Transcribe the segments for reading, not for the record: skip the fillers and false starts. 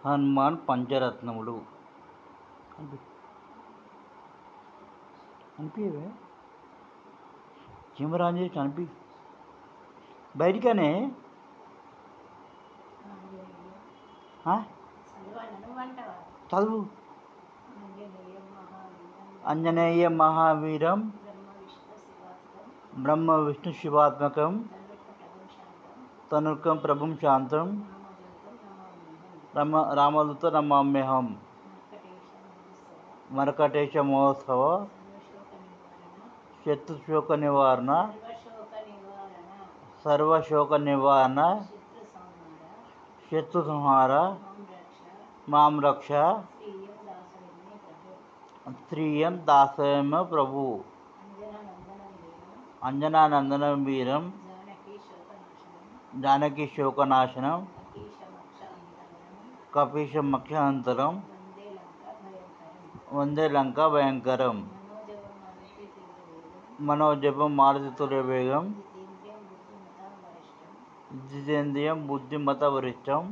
హనుమాన్ పంచరత్నములు అనిపించవే చిమరాంజీ అనిపి బయటికనే చదువు. ఆంజనేయ మహావీరం బ్రహ్మ విష్ణు శివాత్మకం తనుకం ప్రభుం శాంతం రామదూత నమామ్యహం. మరకటేశ మహోత్సవ శత్రుశోక నివారణ సర్వశోక నివారణ శత్రు సంహార మాం రక్ష శ్రీయం దాసయమ ప్రభు. అంజనానందనం వీరం జానకి శోకనాశనం కపీశమక్షాంతరం వందే లంకా భయంకరం. మనోజపం మారుతితుల్యవేగం జితేంద్రియం బుద్ధిమత వరిష్టం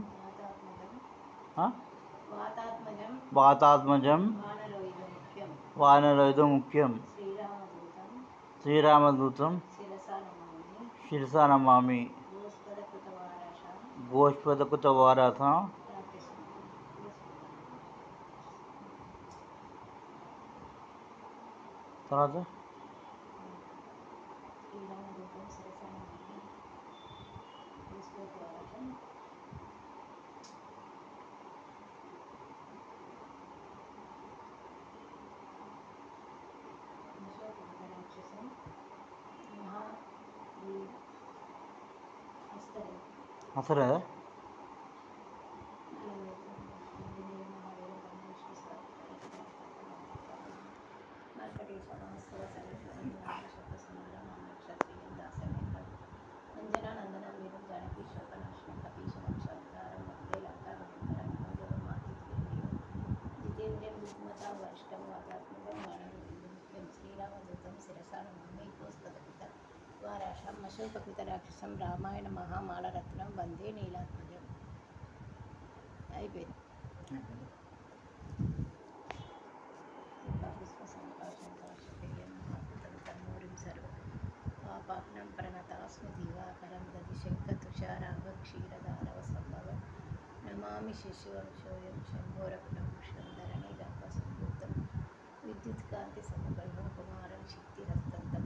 వాతాత్మజం వానరోధ ముఖ్యం. శ్రీరామదూతం శిరసా నమామి. గోష్పదకృత వారాథ తర్వాత అసలు శ్రీరామదూతం శిరసానమామి. వారాశం అశోకపిత రాక్షసం రామాయణ మహామాలరత్నం వందే నీలాత్మజం. అయిపోయింది. పాపనం ప్రణతాస్మి దీవాకరం దది శంఖతుషారాభ క్షీరదారవ సంభవం నమామి శిశువంశోయం శంభోరకుటభూషణం ధరణి గర్భ సంభూతం విద్యుత్కాంతి సమగర్భం కుమారం శక్తిరస్తంతం